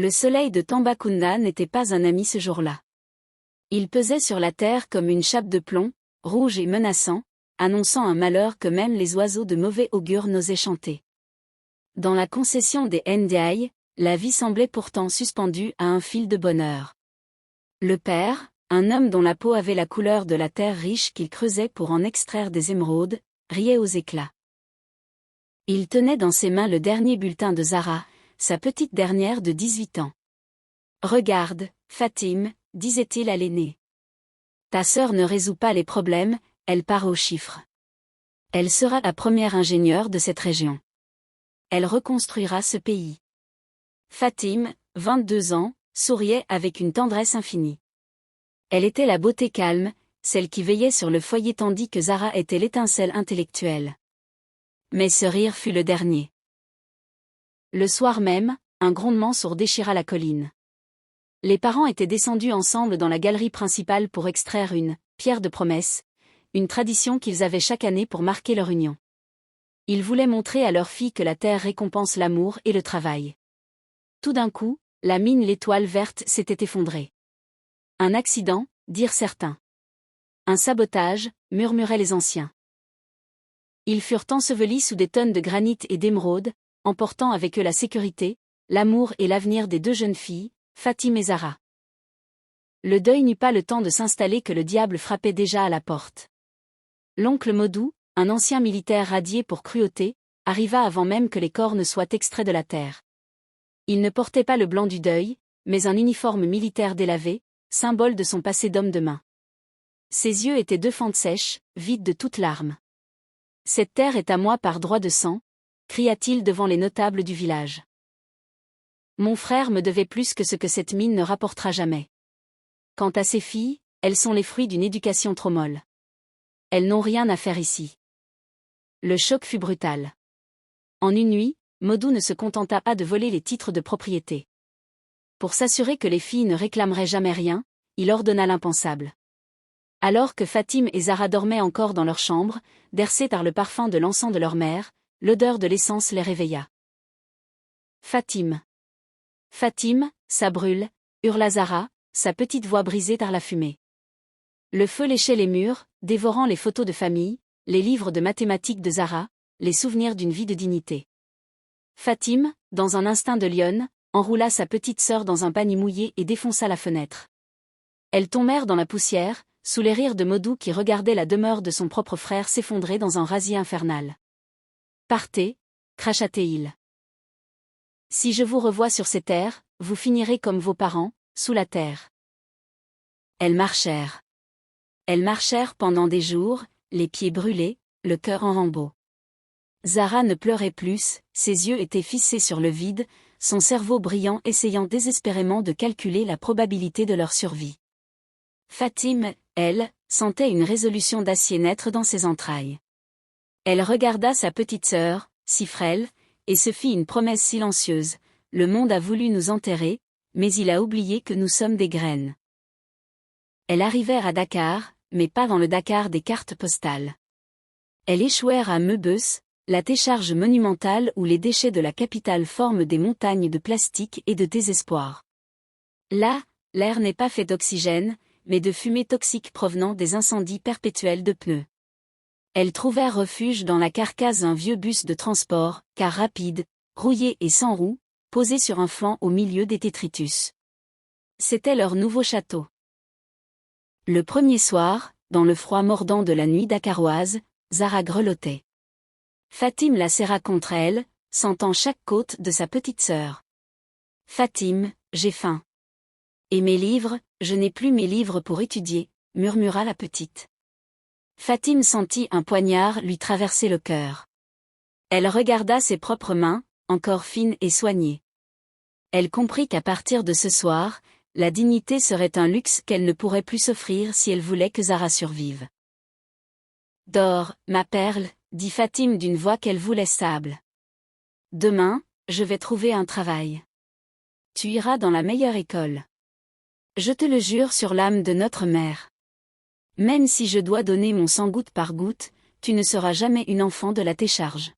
Le soleil de Tambacounda n'était pas un ami ce jour-là. Il pesait sur la terre comme une chape de plomb, rouge et menaçant, annonçant un malheur que même les oiseaux de mauvais augure n'osaient chanter. Dans la concession des Ndiaye, la vie semblait pourtant suspendue à un fil de bonheur. Le père, un homme dont la peau avait la couleur de la terre riche qu'il creusait pour en extraire des émeraudes, riait aux éclats. Il tenait dans ses mains le dernier bulletin de Zara, sa petite dernière de 18 ans. « Regarde, Fatim, disait-il à l'aîné. Ta sœur ne résout pas les problèmes, elle part aux chiffres. Elle sera la première ingénieure de cette région. Elle reconstruira ce pays. » Fatim, 22 ans, souriait avec une tendresse infinie. Elle était la beauté calme, celle qui veillait sur le foyer tandis que Zara était l'étincelle intellectuelle. Mais ce rire fut le dernier. Le soir même, un grondement sourd déchira la colline. Les parents étaient descendus ensemble dans la galerie principale pour extraire une pierre de promesse, une tradition qu'ils avaient chaque année pour marquer leur union. Ils voulaient montrer à leur fille que la terre récompense l'amour et le travail. Tout d'un coup, la mine L'Étoile verte s'était effondrée. Un accident, dirent certains. Un sabotage, murmuraient les anciens. Ils furent ensevelis sous des tonnes de granit et d'émeraudes, emportant avec eux la sécurité, l'amour et l'avenir des deux jeunes filles, Fatim et Zara. Le deuil n'eut pas le temps de s'installer que le diable frappait déjà à la porte. L'oncle Modou, un ancien militaire radié pour cruauté, arriva avant même que les corps ne soient extraits de la terre. Il ne portait pas le blanc du deuil, mais un uniforme militaire délavé, symbole de son passé d'homme de main. Ses yeux étaient deux fentes sèches, vides de toute larme. « Cette terre est à moi par droit de sang », cria-t-il devant les notables du village. « Mon frère me devait plus que ce que cette mine ne rapportera jamais. Quant à ces filles, elles sont les fruits d'une éducation trop molle. Elles n'ont rien à faire ici. » Le choc fut brutal. En une nuit, Modou ne se contenta pas de voler les titres de propriété. Pour s'assurer que les filles ne réclameraient jamais rien, il ordonna l'impensable. Alors que Fatim et Zara dormaient encore dans leur chambre, bercés par le parfum de l'encens de leur mère, l'odeur de l'essence les réveilla. « Fatim. Fatim, ça brûle », hurla Zara, sa petite voix brisée par la fumée. Le feu léchait les murs, dévorant les photos de famille, les livres de mathématiques de Zara, les souvenirs d'une vie de dignité. Fatim, dans un instinct de lionne, enroula sa petite sœur dans un panier mouillé et défonça la fenêtre. Elles tombèrent dans la poussière, sous les rires de Modou qui regardait la demeure de son propre frère s'effondrer dans un rasier infernal. « Partez », cracha-t-il. « Si je vous revois sur ces terres, vous finirez comme vos parents, sous la terre. » Elles marchèrent. Elles marchèrent pendant des jours, les pieds brûlés, le cœur en lambeaux. Zara ne pleurait plus, ses yeux étaient fixés sur le vide, son cerveau brillant essayant désespérément de calculer la probabilité de leur survie. Fatim, elle, sentait une résolution d'acier naître dans ses entrailles. Elle regarda sa petite sœur, si frêle, et se fit une promesse silencieuse. Le monde a voulu nous enterrer, mais il a oublié que nous sommes des graines. Elles arrivèrent à Dakar, mais pas dans le Dakar des cartes postales. Elles échouèrent à Meubus, la décharge monumentale où les déchets de la capitale forment des montagnes de plastique et de désespoir. Là, l'air n'est pas fait d'oxygène, mais de fumée toxique provenant des incendies perpétuels de pneus. Elles trouvèrent refuge dans la carcasse d'un vieux bus de transport, car rapide, rouillé et sans roues, posé sur un flanc au milieu des détritus. C'était leur nouveau château. Le premier soir, dans le froid mordant de la nuit dakaroise, Zara grelottait. Fatim la serra contre elle, sentant chaque côte de sa petite sœur. « Fatim, j'ai faim. Et mes livres, je n'ai plus mes livres pour étudier », murmura la petite. Fatim sentit un poignard lui traverser le cœur. Elle regarda ses propres mains, encore fines et soignées. Elle comprit qu'à partir de ce soir, la dignité serait un luxe qu'elle ne pourrait plus s'offrir si elle voulait que Zara survive. « Dors, ma perle », dit Fatim d'une voix qu'elle voulait stable. « Demain, je vais trouver un travail. Tu iras dans la meilleure école. Je te le jure sur l'âme de notre mère. Même si je dois donner mon sang goutte par goutte, tu ne seras jamais une enfant de la décharge. »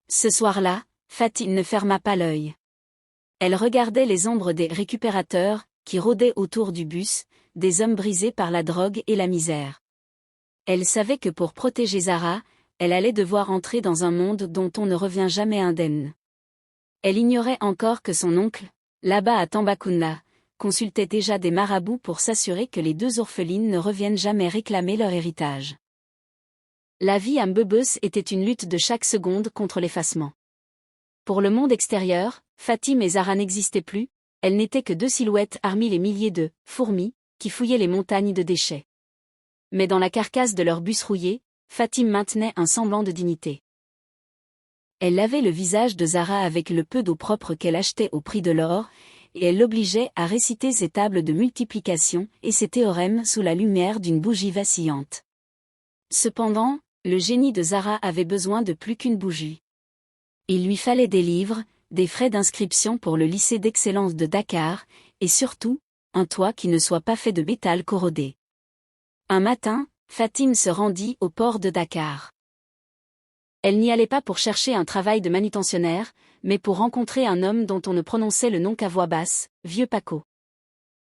Ce soir-là, Fatim ne ferma pas l'œil. Elle regardait les ombres des récupérateurs, qui rôdaient autour du bus, des hommes brisés par la drogue et la misère. Elle savait que pour protéger Zara, elle allait devoir entrer dans un monde dont on ne revient jamais indemne. Elle ignorait encore que son oncle, là-bas à Tambacounda, consultait déjà des marabouts pour s'assurer que les deux orphelines ne reviennent jamais réclamer leur héritage. La vie à Mbebes était une lutte de chaque seconde contre l'effacement. Pour le monde extérieur, Fatim et Zara n'existaient plus, elles n'étaient que deux silhouettes parmi les milliers de « fourmis » qui fouillaient les montagnes de déchets. Mais dans la carcasse de leur bus rouillé, Fatim maintenait un semblant de dignité. Elle lavait le visage de Zara avec le peu d'eau propre qu'elle achetait au prix de l'or, et elle l'obligeait à réciter ses tables de multiplication et ses théorèmes sous la lumière d'une bougie vacillante. Cependant, le génie de Zara avait besoin de plus qu'une bougie. Il lui fallait des livres, des frais d'inscription pour le lycée d'excellence de Dakar, et surtout, un toit qui ne soit pas fait de métal corrodé. Un matin, Fatim se rendit au port de Dakar. Elle n'y allait pas pour chercher un travail de manutentionnaire, mais pour rencontrer un homme dont on ne prononçait le nom qu'à voix basse, Vieux Paco.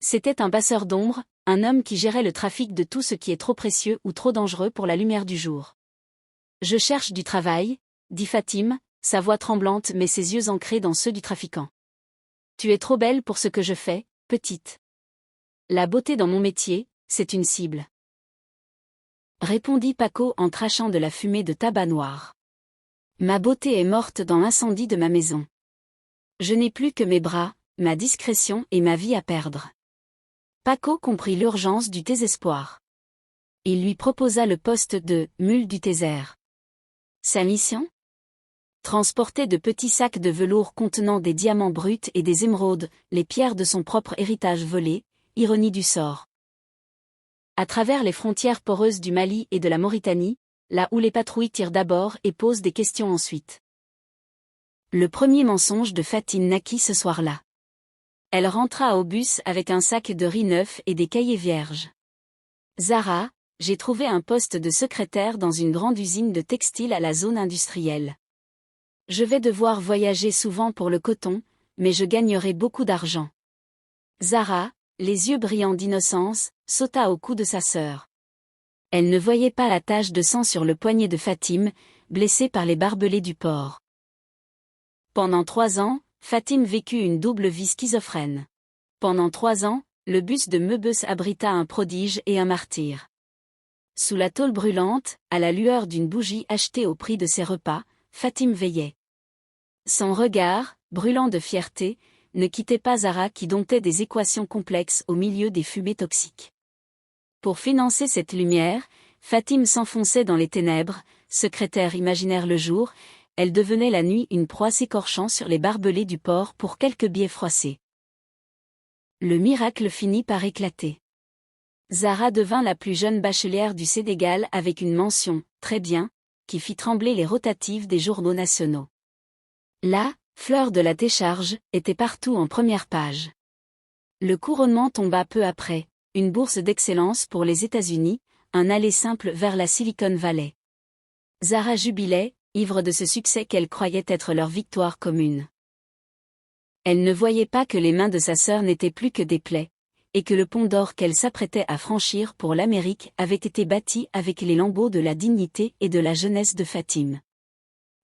C'était un passeur d'ombre, un homme qui gérait le trafic de tout ce qui est trop précieux ou trop dangereux pour la lumière du jour. « Je cherche du travail », dit Fatim, sa voix tremblante mais ses yeux ancrés dans ceux du trafiquant. « Tu es trop belle pour ce que je fais, petite. La beauté dans mon métier, c'est une cible. » Répondit Paco en crachant de la fumée de tabac noir. Ma beauté est morte dans l'incendie de ma maison. Je n'ai plus que mes bras, ma discrétion et ma vie à perdre. Paco comprit l'urgence du désespoir. Il lui proposa le poste de mule du Taser. Sa mission ? Transporter de petits sacs de velours contenant des diamants bruts et des émeraudes, les pierres de son propre héritage volé, ironie du sort. À travers les frontières poreuses du Mali et de la Mauritanie, là où les patrouilles tirent d'abord et posent des questions ensuite. Le premier mensonge de Fatim naquit ce soir-là. Elle rentra au bus avec un sac de riz neuf et des cahiers vierges. Zara, j'ai trouvé un poste de secrétaire dans une grande usine de textile à la zone industrielle. Je vais devoir voyager souvent pour le coton, mais je gagnerai beaucoup d'argent. Zara, les yeux brillants d'innocence, sauta au cou de sa sœur. Elle ne voyait pas la tache de sang sur le poignet de Fatim, blessée par les barbelés du port. Pendant 3 ans, Fatim vécut une double vie schizophrène. Pendant 3 ans, le bus de Mbebes abrita un prodige et un martyr. Sous la tôle brûlante, à la lueur d'une bougie achetée au prix de ses repas, Fatim veillait. Son regard, brûlant de fierté, ne quittait pas Zara qui domptait des équations complexes au milieu des fumées toxiques. Pour financer cette lumière, Fatim s'enfonçait dans les ténèbres, secrétaire imaginaire le jour, elle devenait la nuit une proie s'écorchant sur les barbelés du port pour quelques billets froissés. Le miracle finit par éclater. Zara devint la plus jeune bachelière du Sénégal avec une mention « très bien » qui fit trembler les rotatives des journaux nationaux. La fleur de la décharge était partout en première page. Le couronnement tomba peu après. Une bourse d'excellence pour les États-Unis, un aller simple vers la Silicon Valley. Zara jubilait, ivre de ce succès qu'elle croyait être leur victoire commune. Elle ne voyait pas que les mains de sa sœur n'étaient plus que des plaies, et que le pont d'or qu'elle s'apprêtait à franchir pour l'Amérique avait été bâti avec les lambeaux de la dignité et de la jeunesse de Fatim.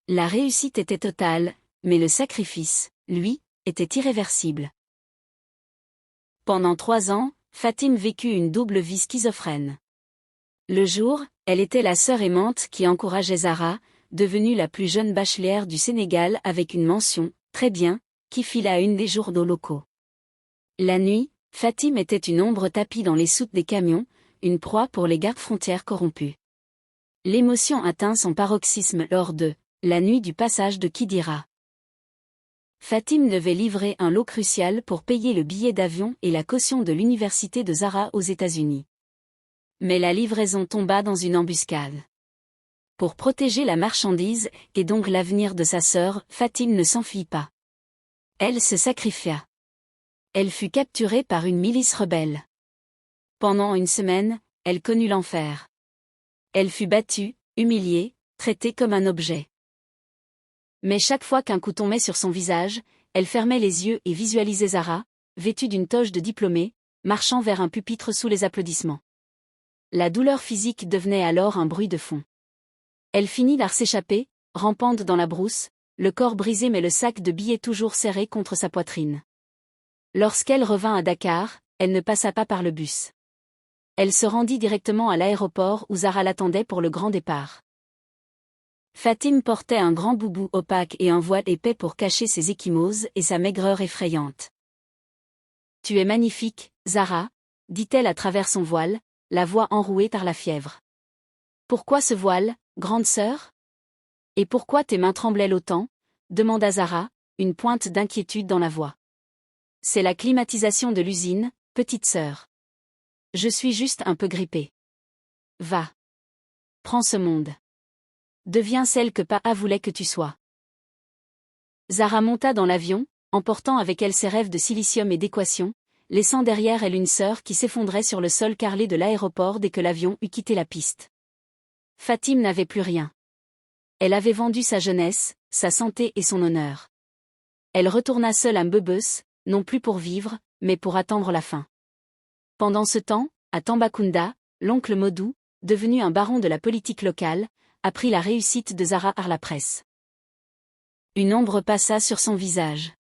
La réussite était totale, mais le sacrifice, lui, était irréversible. Pendant 3 ans, Fatim vécut une double vie schizophrène. Le jour, elle était la sœur aimante qui encourageait Zara, devenue la plus jeune bachelière du Sénégal avec une mention « très bien », qui fit la une des journaux locaux. La nuit, Fatim était une ombre tapie dans les soutes des camions, une proie pour les gardes-frontières corrompus. L'émotion atteint son paroxysme lors de « la nuit du passage de Kidira ». Fatim devait livrer un lot crucial pour payer le billet d'avion et la caution de l'université de Zara aux États-Unis. Mais la livraison tomba dans une embuscade. Pour protéger la marchandise, et donc l'avenir de sa sœur, Fatim ne s'enfuit pas. Elle se sacrifia. Elle fut capturée par une milice rebelle. Pendant 1 semaine, elle connut l'enfer. Elle fut battue, humiliée, traitée comme un objet. Mais chaque fois qu'un coup tombait sur son visage, elle fermait les yeux et visualisait Zara, vêtue d'une toge de diplômée, marchant vers un pupitre sous les applaudissements. La douleur physique devenait alors un bruit de fond. Elle finit par s'échapper, rampante dans la brousse, le corps brisé mais le sac de billets toujours serré contre sa poitrine. Lorsqu'elle revint à Dakar, elle ne passa pas par le bus. Elle se rendit directement à l'aéroport où Zara l'attendait pour le grand départ. Fatim portait un grand boubou opaque et un voile épais pour cacher ses ecchymoses et sa maigreur effrayante. « Tu es magnifique, Zara », dit-elle à travers son voile, la voix enrouée par la fièvre. « Pourquoi ce voile, grande sœur ? Et pourquoi tes mains tremblaient autant ?» demanda Zara, une pointe d'inquiétude dans la voix. « C'est la climatisation de l'usine, petite sœur. Je suis juste un peu grippée. Va. Prends ce monde. Deviens celle que Papa voulait que tu sois. » Zara monta dans l'avion, emportant avec elle ses rêves de silicium et d'équation, laissant derrière elle une sœur qui s'effondrait sur le sol carrelé de l'aéroport dès que l'avion eut quitté la piste. Fatim n'avait plus rien. Elle avait vendu sa jeunesse, sa santé et son honneur. Elle retourna seule à Mbebes, non plus pour vivre, mais pour attendre la fin. Pendant ce temps, à Tambacounda, l'oncle Modou, devenu un baron de la politique locale, apprit la réussite de Zara par la presse. Une ombre passa sur son visage.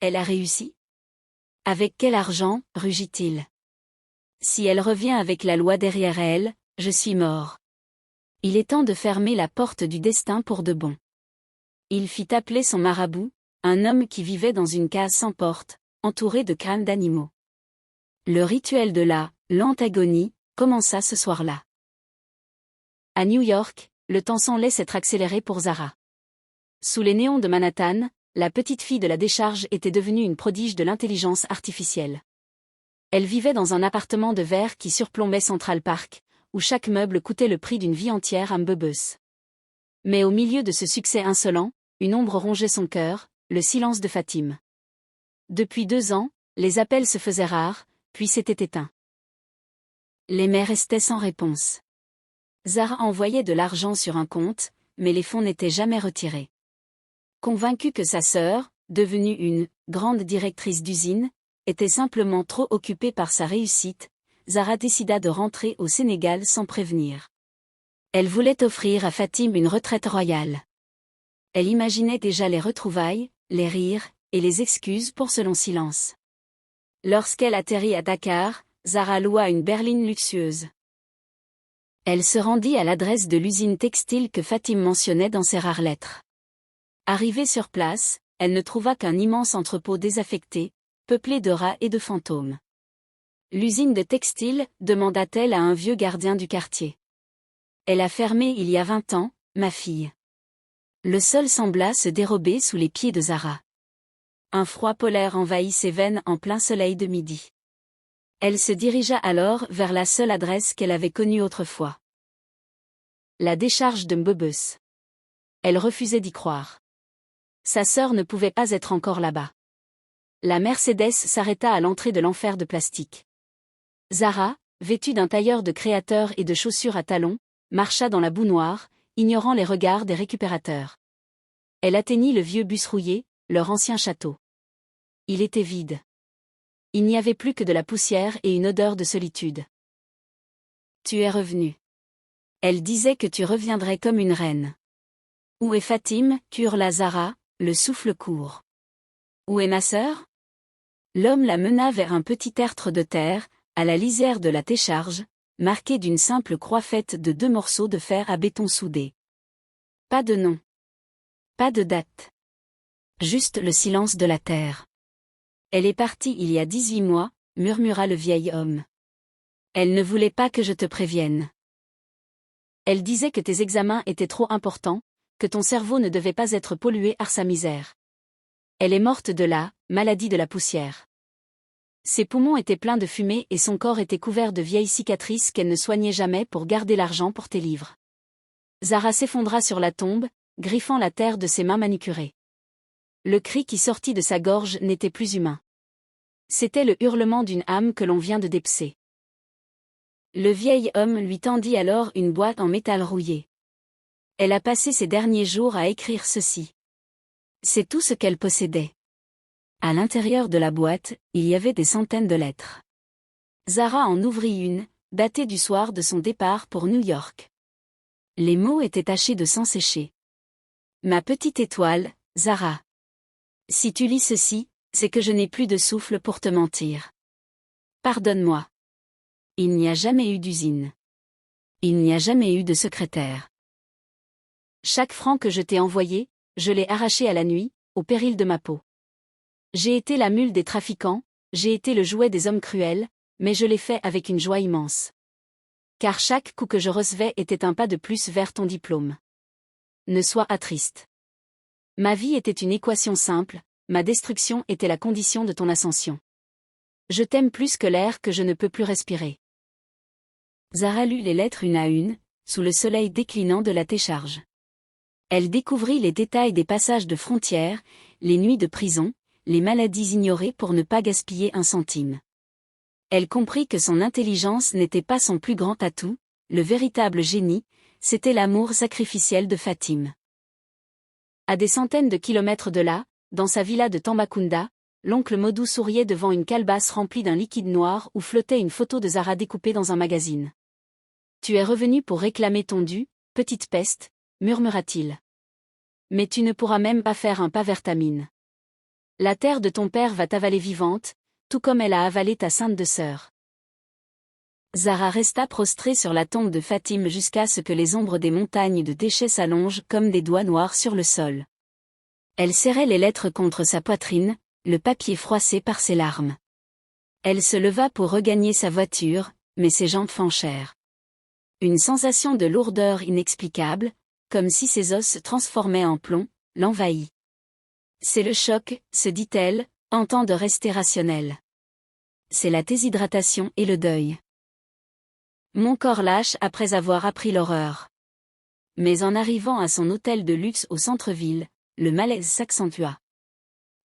Elle a réussi ? Avec quel argent, rugit-il. Si elle revient avec la loi derrière elle, je suis mort. Il est temps de fermer la porte du destin pour de bon. Il fit appeler son marabout, un homme qui vivait dans une case sans porte, entouré de crânes d'animaux. Le rituel de la lente agonie commença ce soir-là. À New York, le temps semblait s'être accéléré pour Zara. Sous les néons de Manhattan, la petite fille de la décharge était devenue une prodige de l'intelligence artificielle. Elle vivait dans un appartement de verre qui surplombait Central Park, où chaque meuble coûtait le prix d'une vie entière à Mbebes. Mais au milieu de ce succès insolent, une ombre rongeait son cœur, le silence de Fatim. Depuis 2 ans, les appels se faisaient rares, puis s'étaient éteints. Les mères restaient sans réponse. Zara envoyait de l'argent sur un compte, mais les fonds n'étaient jamais retirés. Convaincue que sa sœur, devenue une grande directrice d'usine, était simplement trop occupée par sa réussite, Zara décida de rentrer au Sénégal sans prévenir. Elle voulait offrir à Fatim une retraite royale. Elle imaginait déjà les retrouvailles, les rires, et les excuses pour ce long silence. Lorsqu'elle atterrit à Dakar, Zara loua une berline luxueuse. Elle se rendit à l'adresse de l'usine textile que Fatim mentionnait dans ses rares lettres. Arrivée sur place, elle ne trouva qu'un immense entrepôt désaffecté, peuplé de rats et de fantômes. « L'usine de textile » demanda-t-elle à un vieux gardien du quartier. « Elle a fermé il y a 20 ans, ma fille. » Le sol sembla se dérober sous les pieds de Zara. Un froid polaire envahit ses veines en plein soleil de midi. Elle se dirigea alors vers la seule adresse qu'elle avait connue autrefois. La décharge de Mbebes. Elle refusait d'y croire. Sa sœur ne pouvait pas être encore là-bas. La Mercedes s'arrêta à l'entrée de l'enfer de plastique. Zara, vêtue d'un tailleur de créateur et de chaussures à talons, marcha dans la boue noire, ignorant les regards des récupérateurs. Elle atteignit le vieux bus rouillé, leur ancien château. Il était vide. Il n'y avait plus que de la poussière et une odeur de solitude. « Tu es revenue. Elle disait que tu reviendrais comme une reine. »« Où est Fatim ?» hurla Zara, le souffle court. « Où est ma sœur ?» L'homme la mena vers un petit tertre de terre, à la lisière de la décharge, marqué d'une simple croix faite de 2 morceaux de fer à béton soudés. Pas de nom. Pas de date. Juste le silence de la terre. « Elle est partie il y a 18 mois, murmura le vieil homme. Elle ne voulait pas que je te prévienne. Elle disait que tes examens étaient trop importants, que ton cerveau ne devait pas être pollué par sa misère. Elle est morte de la maladie de la poussière. Ses poumons étaient pleins de fumée et son corps était couvert de vieilles cicatrices qu'elle ne soignait jamais pour garder l'argent pour tes livres. » Zara s'effondra sur la tombe, griffant la terre de ses mains manucurées. Le cri qui sortit de sa gorge n'était plus humain. C'était le hurlement d'une âme que l'on vient de dépecer. Le vieil homme lui tendit alors une boîte en métal rouillé. Elle a passé ses derniers jours à écrire ceci. C'est tout ce qu'elle possédait. À l'intérieur de la boîte, il y avait des centaines de lettres. Zara en ouvrit une, datée du soir de son départ pour New York. Les mots étaient tachés de sang séché. Ma petite étoile, Zara. Si tu lis ceci, c'est que je n'ai plus de souffle pour te mentir. Pardonne-moi. Il n'y a jamais eu d'usine. Il n'y a jamais eu de secrétaire. Chaque franc que je t'ai envoyé, je l'ai arraché à la nuit, au péril de ma peau. J'ai été la mule des trafiquants, j'ai été le jouet des hommes cruels, mais je l'ai fait avec une joie immense. Car chaque coup que je recevais était un pas de plus vers ton diplôme. Ne sois attriste. Ma vie était une équation simple, ma destruction était la condition de ton ascension. Je t'aime plus que l'air que je ne peux plus respirer. Zara lut les lettres une à une, sous le soleil déclinant de la décharge. Elle découvrit les détails des passages de frontières, les nuits de prison, les maladies ignorées pour ne pas gaspiller un centime. Elle comprit que son intelligence n'était pas son plus grand atout, le véritable génie, c'était l'amour sacrificiel de Fatim. À des centaines de kilomètres de là, dans sa villa de Tambacounda, l'oncle Modou souriait devant une calebasse remplie d'un liquide noir où flottait une photo de Zara découpée dans un magazine. « Tu es revenu pour réclamer ton dû, petite peste », murmura-t-il. « Mais tu ne pourras même pas faire un pas vers ta mine. La terre de ton père va t'avaler vivante, tout comme elle a avalé ta sainte de sœur. » Zara resta prostrée sur la tombe de Fatim jusqu'à ce que les ombres des montagnes de déchets s'allongent comme des doigts noirs sur le sol. Elle serrait les lettres contre sa poitrine, le papier froissé par ses larmes. Elle se leva pour regagner sa voiture, mais ses jambes flanchèrent. Une sensation de lourdeur inexplicable, comme si ses os se transformaient en plomb, l'envahit. C'est le choc, se dit-elle, en temps de rester rationnelle. C'est la déshydratation et le deuil. Mon corps lâche après avoir appris l'horreur. Mais en arrivant à son hôtel de luxe au centre-ville, le malaise s'accentua.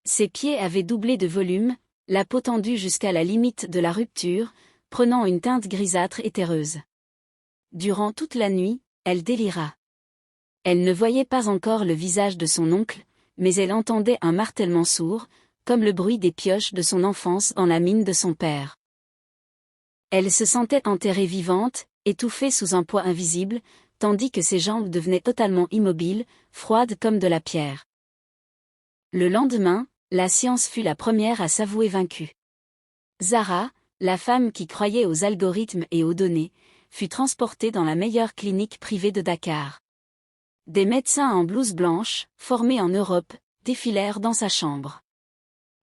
Ses pieds avaient doublé de volume, la peau tendue jusqu'à la limite de la rupture, prenant une teinte grisâtre et terreuse. Durant toute la nuit, elle délira. Elle ne voyait pas encore le visage de son oncle, mais elle entendait un martèlement sourd, comme le bruit des pioches de son enfance dans la mine de son père. Elle se sentait enterrée vivante, étouffée sous un poids invisible, tandis que ses jambes devenaient totalement immobiles, froides comme de la pierre. Le lendemain, la science fut la première à s'avouer vaincue. Zara, la femme qui croyait aux algorithmes et aux données, fut transportée dans la meilleure clinique privée de Dakar. Des médecins en blouse blanche, formés en Europe, défilèrent dans sa chambre.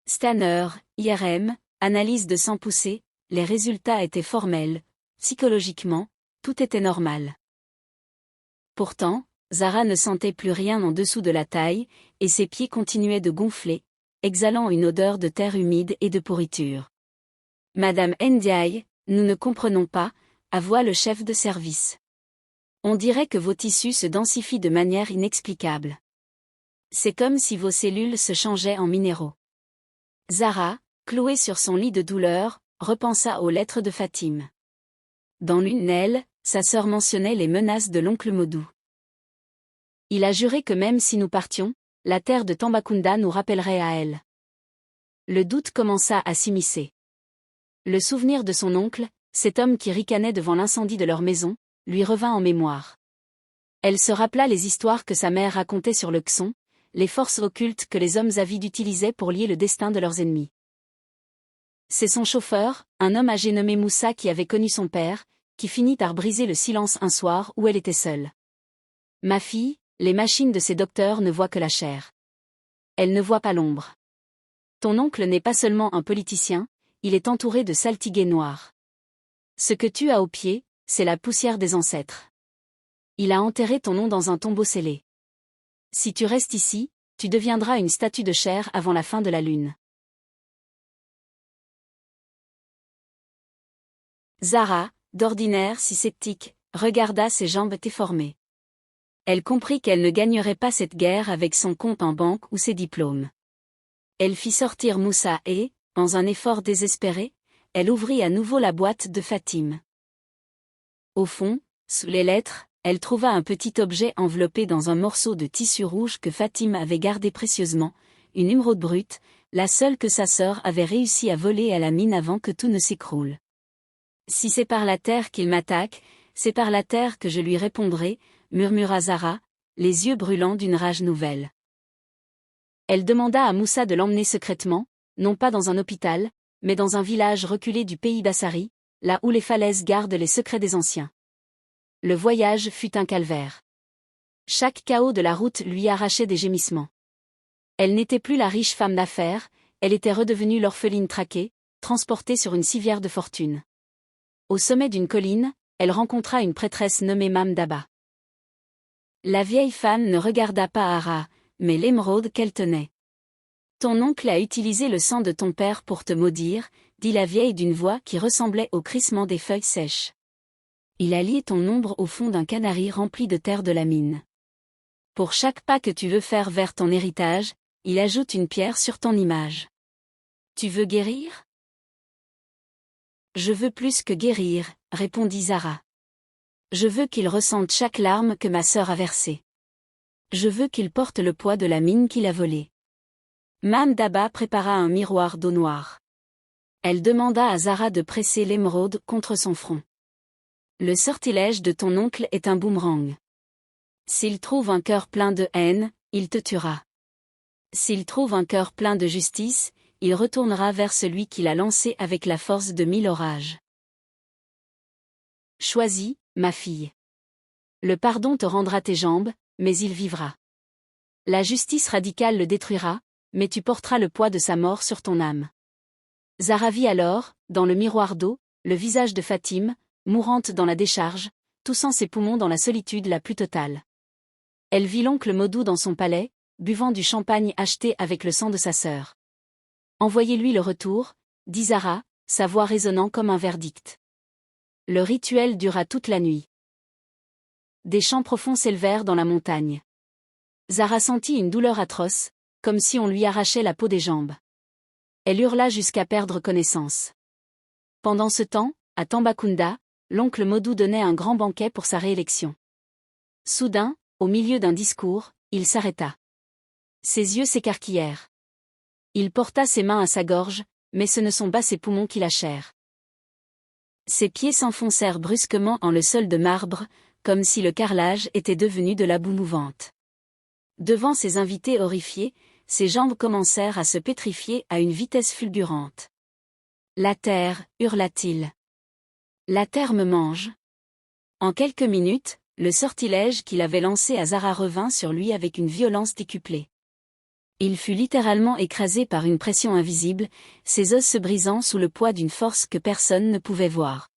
Scanner, IRM, analyse de sang poussé, les résultats étaient formels, psychologiquement, tout était normal. Pourtant, Zara ne sentait plus rien en dessous de la taille, et ses pieds continuaient de gonfler, exhalant une odeur de terre humide et de pourriture. « Madame Ndiaye, nous ne comprenons pas », avoua le chef de service. « On dirait que vos tissus se densifient de manière inexplicable. C'est comme si vos cellules se changeaient en minéraux. » Zara, clouée sur son lit de douleur, repensa aux lettres de Fatim. Dans l'une d'elles, sa sœur mentionnait les menaces de l'oncle Modou. Il a juré que même si nous partions, la terre de Tambacounda nous rappellerait à elle. Le doute commença à s'immiscer. Le souvenir de son oncle, cet homme qui ricanait devant l'incendie de leur maison, lui revint en mémoire. Elle se rappela les histoires que sa mère racontait sur le Xon, les forces occultes que les hommes avides utilisaient pour lier le destin de leurs ennemis. C'est son chauffeur, un homme âgé nommé Moussa qui avait connu son père, qui finit par briser le silence un soir où elle était seule. « Ma fille, les machines de ces docteurs ne voient que la chair. Elles ne voient pas l'ombre. Ton oncle n'est pas seulement un politicien, il est entouré de saltigués noirs. Ce que tu as au pied, c'est la poussière des ancêtres. Il a enterré ton nom dans un tombeau scellé. Si tu restes ici, tu deviendras une statue de chair avant la fin de la lune. » Zara, d'ordinaire si sceptique, regarda ses jambes déformées. Elle comprit qu'elle ne gagnerait pas cette guerre avec son compte en banque ou ses diplômes. Elle fit sortir Moussa et, dans un effort désespéré, elle ouvrit à nouveau la boîte de Fatim. Au fond, sous les lettres, elle trouva un petit objet enveloppé dans un morceau de tissu rouge que Fatim avait gardé précieusement, une émeraude brute, la seule que sa sœur avait réussi à voler à la mine avant que tout ne s'écroule. Si c'est par la terre qu'il m'attaque, c'est par la terre que je lui répondrai, murmura Zara, les yeux brûlants d'une rage nouvelle. Elle demanda à Moussa de l'emmener secrètement, non pas dans un hôpital, mais dans un village reculé du pays d'Assari, là où les falaises gardent les secrets des anciens. Le voyage fut un calvaire. Chaque chaos de la route lui arrachait des gémissements. Elle n'était plus la riche femme d'affaires, elle était redevenue l'orpheline traquée, transportée sur une civière de fortune. Au sommet d'une colline, elle rencontra une prêtresse nommée Mame Daba. La vieille femme ne regarda pas Hara, mais l'émeraude qu'elle tenait. « Ton oncle a utilisé le sang de ton père pour te maudire, » dit la vieille d'une voix qui ressemblait au crissement des feuilles sèches. « Il a lié ton ombre au fond d'un canari rempli de terre de la mine. Pour chaque pas que tu veux faire vers ton héritage, il ajoute une pierre sur ton image. Tu veux guérir ? » « Je veux plus que guérir, » répondit Zara. « Je veux qu'il ressente chaque larme que ma sœur a versée. Je veux qu'il porte le poids de la mine qu'il a volée. » Mame Daba prépara un miroir d'eau noire. Elle demanda à Zara de presser l'émeraude contre son front. « Le sortilège de ton oncle est un boomerang. S'il trouve un cœur plein de haine, il te tuera. S'il trouve un cœur plein de justice, il retournera vers celui qui l'a lancé avec la force de 1000 orages. Choisis, ma fille. Le pardon te rendra tes jambes, mais il vivra. La justice radicale le détruira, mais tu porteras le poids de sa mort sur ton âme. » Zara vit alors, dans le miroir d'eau, le visage de Fatime, mourante dans la décharge, toussant ses poumons dans la solitude la plus totale. Elle vit l'oncle Modou dans son palais, buvant du champagne acheté avec le sang de sa sœur. « Envoyez-lui le retour, » dit Zara, sa voix résonnant comme un verdict. Le rituel dura toute la nuit. Des chants profonds s'élevèrent dans la montagne. Zara sentit une douleur atroce, comme si on lui arrachait la peau des jambes. Elle hurla jusqu'à perdre connaissance. Pendant ce temps, à Tambacounda, l'oncle Modou donnait un grand banquet pour sa réélection. Soudain, au milieu d'un discours, il s'arrêta. Ses yeux s'écarquillèrent. Il porta ses mains à sa gorge, mais ce ne sont pas ses poumons qui lâchèrent. Ses pieds s'enfoncèrent brusquement en le sol de marbre, comme si le carrelage était devenu de la boue mouvante. Devant ses invités horrifiés, ses jambes commencèrent à se pétrifier à une vitesse fulgurante. « La terre, hurla-t-il. La terre me mange. » En quelques minutes, le sortilège qu'il avait lancé à Zara revint sur lui avec une violence décuplée. Il fut littéralement écrasé par une pression invisible, ses os se brisant sous le poids d'une force que personne ne pouvait voir.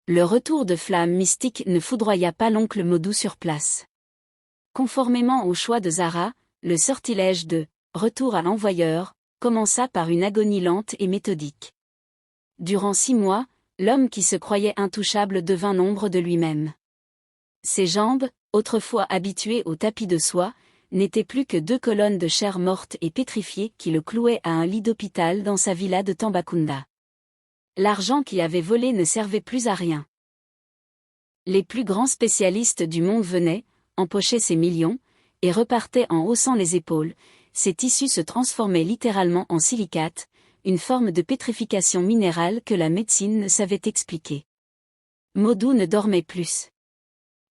Le retour de flamme mystique ne foudroya pas l'oncle Modou sur place. Conformément au choix de Zara, le sortilège de « retour à l'envoyeur » commença par une agonie lente et méthodique. Durant 6 mois, l'homme qui se croyait intouchable devint l'ombre de lui-même. Ses jambes, autrefois habituées au tapis de soie, n'étaient plus que 2 colonnes de chair morte et pétrifiée qui le clouaient à un lit d'hôpital dans sa villa de Tambacounda. L'argent qu'il avait volé ne servait plus à rien. Les plus grands spécialistes du monde venaient, empochaient ces millions, et repartaient en haussant les épaules. Ces tissus se transformaient littéralement en silicate, une forme de pétrification minérale que la médecine ne savait expliquer. Modou ne dormait plus.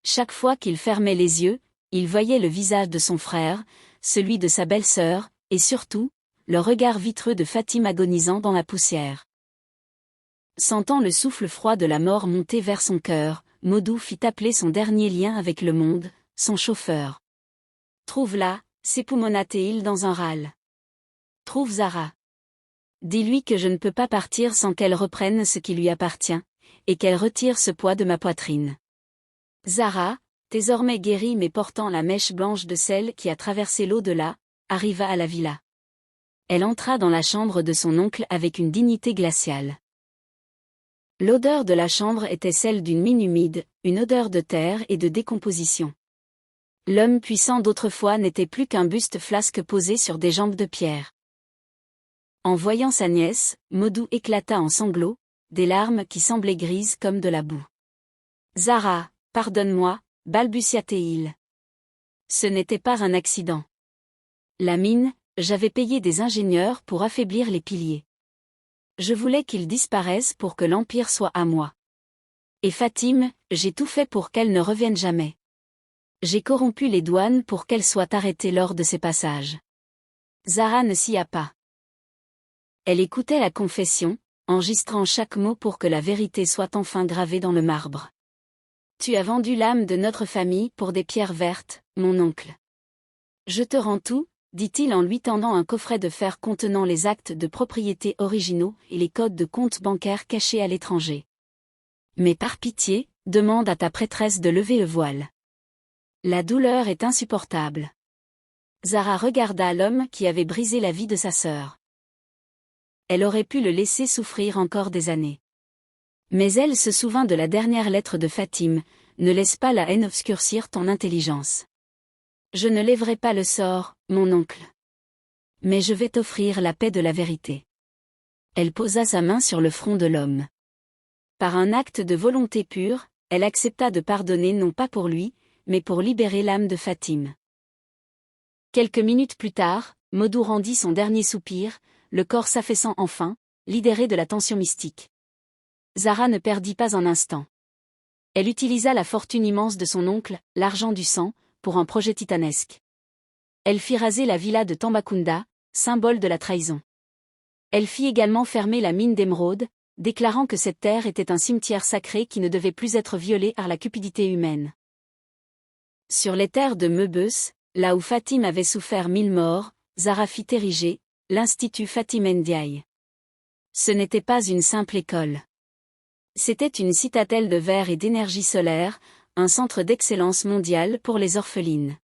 Chaque fois qu'il fermait les yeux, il voyait le visage de son frère, celui de sa belle-sœur, et surtout, le regard vitreux de Fatime agonisant dans la poussière. Sentant le souffle froid de la mort monter vers son cœur, Modou fit appeler son dernier lien avec le monde, son chauffeur. « Trouve-la, » s'époumonna-t-il dans un râle. « Trouve Zara. Dis-lui que je ne peux pas partir sans qu'elle reprenne ce qui lui appartient, et qu'elle retire ce poids de ma poitrine. » Zara, désormais guérie mais portant la mèche blanche de celle qui a traversé l'au-delà, arriva à la villa. Elle entra dans la chambre de son oncle avec une dignité glaciale. L'odeur de la chambre était celle d'une mine humide, une odeur de terre et de décomposition. L'homme puissant d'autrefois n'était plus qu'un buste flasque posé sur des jambes de pierre. En voyant sa nièce, Modou éclata en sanglots, des larmes qui semblaient grises comme de la boue. « Zara, pardonne-moi » balbutia-t-il. Ce n'était pas un accident. La mine, j'avais payé des ingénieurs pour affaiblir les piliers. Je voulais qu'ils disparaissent pour que l'Empire soit à moi. Et Fatime, j'ai tout fait pour qu'elle ne revienne jamais. J'ai corrompu les douanes pour qu'elle soit arrêtée lors de ses passages. Zara ne s'y a pas. Elle écoutait la confession, enregistrant chaque mot pour que la vérité soit enfin gravée dans le marbre. Tu as vendu l'âme de notre famille pour des pierres vertes, mon oncle. Je te rends tout, dit-il en lui tendant un coffret de fer contenant les actes de propriété originaux et les codes de compte bancaire cachés à l'étranger. Mais par pitié, demande à ta prêtresse de lever le voile. La douleur est insupportable. Zara regarda l'homme qui avait brisé la vie de sa sœur. Elle aurait pu le laisser souffrir encore des années. Mais elle se souvint de la dernière lettre de Fatime, ne laisse pas la haine obscurcir ton intelligence. Je ne lèverai pas le sort, mon oncle. Mais je vais t'offrir la paix de la vérité. Elle posa sa main sur le front de l'homme. Par un acte de volonté pure, elle accepta de pardonner non pas pour lui, mais pour libérer l'âme de Fatime. Quelques minutes plus tard, Modou rendit son dernier soupir, le corps s'affaissant enfin, libéré de la tension mystique. Zara ne perdit pas un instant. Elle utilisa la fortune immense de son oncle, l'argent du sang, pour un projet titanesque. Elle fit raser la villa de Tambacounda, symbole de la trahison. Elle fit également fermer la mine d'émeraude, déclarant que cette terre était un cimetière sacré qui ne devait plus être violé par la cupidité humaine. Sur les terres de Meubeuss, là où Fatime avait souffert 1000 morts, Zara fit ériger l'Institut Fatime Ndiaye. Ce n'était pas une simple école. C'était une citadelle de verre et d'énergie solaire, un centre d'excellence mondiale pour les orphelines.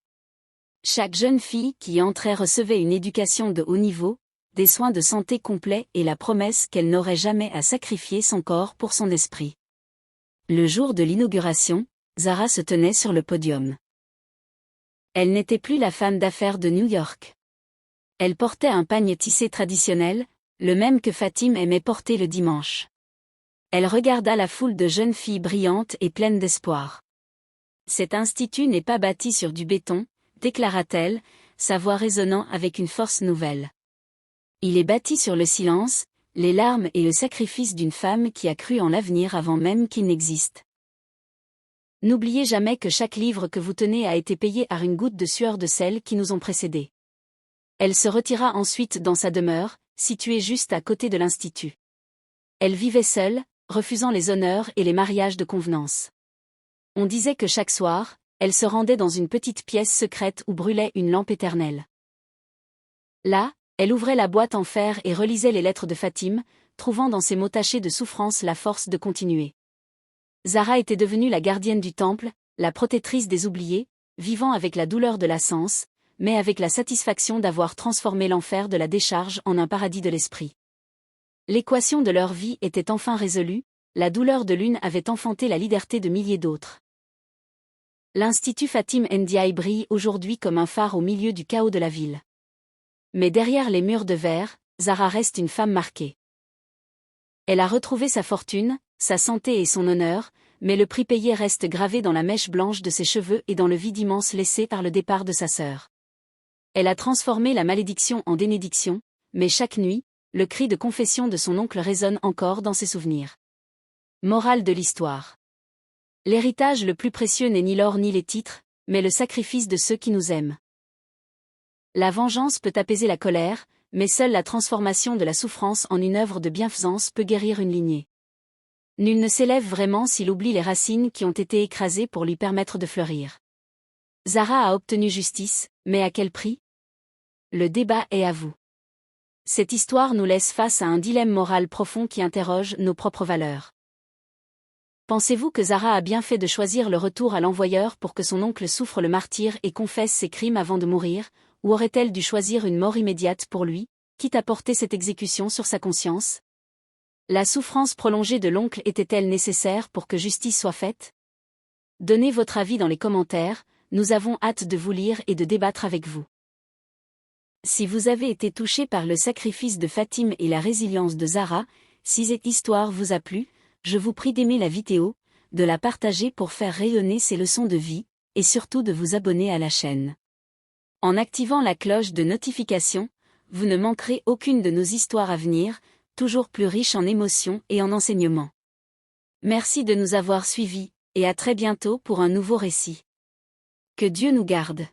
Chaque jeune fille qui y entrait recevait une éducation de haut niveau, des soins de santé complets et la promesse qu'elle n'aurait jamais à sacrifier son corps pour son esprit. Le jour de l'inauguration, Zara se tenait sur le podium. Elle n'était plus la femme d'affaires de New York. Elle portait un pagne tissé traditionnel, le même que Fatime aimait porter le dimanche. Elle regarda la foule de jeunes filles brillantes et pleines d'espoir. Cet institut n'est pas bâti sur du béton, déclara-t-elle, sa voix résonnant avec une force nouvelle. Il est bâti sur le silence, les larmes et le sacrifice d'une femme qui a cru en l'avenir avant même qu'il n'existe. N'oubliez jamais que chaque livre que vous tenez a été payé par une goutte de sueur de celles qui nous ont précédés. Elle se retira ensuite dans sa demeure, située juste à côté de l'institut. Elle vivait seule, refusant les honneurs et les mariages de convenance. On disait que chaque soir, elle se rendait dans une petite pièce secrète où brûlait une lampe éternelle. Là, elle ouvrait la boîte en fer et relisait les lettres de Fatime, trouvant dans ses mots tachés de souffrance la force de continuer. Zara était devenue la gardienne du temple, la protectrice des oubliés, vivant avec la douleur de la sens, mais avec la satisfaction d'avoir transformé l'enfer de la décharge en un paradis de l'esprit. L'équation de leur vie était enfin résolue, la douleur de l'une avait enfanté la liberté de milliers d'autres. L'Institut Fatime Ndiaye brille aujourd'hui comme un phare au milieu du chaos de la ville. Mais derrière les murs de verre, Zara reste une femme marquée. Elle a retrouvé sa fortune, sa santé et son honneur, mais le prix payé reste gravé dans la mèche blanche de ses cheveux et dans le vide immense laissé par le départ de sa sœur. Elle a transformé la malédiction en bénédiction, mais chaque nuit, le cri de confession de son oncle résonne encore dans ses souvenirs. Morale de l'histoire. L'héritage le plus précieux n'est ni l'or ni les titres, mais le sacrifice de ceux qui nous aiment. La vengeance peut apaiser la colère, mais seule la transformation de la souffrance en une œuvre de bienfaisance peut guérir une lignée. Nul ne s'élève vraiment s'il oublie les racines qui ont été écrasées pour lui permettre de fleurir. Zara a obtenu justice, mais à quel prix? Le débat est à vous. Cette histoire nous laisse face à un dilemme moral profond qui interroge nos propres valeurs. Pensez-vous que Zara a bien fait de choisir le retour à l'envoyeur pour que son oncle souffre le martyre et confesse ses crimes avant de mourir, ou aurait-elle dû choisir une mort immédiate pour lui, quitte à porter cette exécution sur sa conscience? La souffrance prolongée de l'oncle était-elle nécessaire pour que justice soit faite? Donnez votre avis dans les commentaires, nous avons hâte de vous lire et de débattre avec vous. Si vous avez été touché par le sacrifice de Fatime et la résilience de Zara, si cette histoire vous a plu, je vous prie d'aimer la vidéo, de la partager pour faire rayonner ces leçons de vie, et surtout de vous abonner à la chaîne. En activant la cloche de notification, vous ne manquerez aucune de nos histoires à venir, toujours plus riches en émotions et en enseignements. Merci de nous avoir suivis, et à très bientôt pour un nouveau récit. Que Dieu nous garde.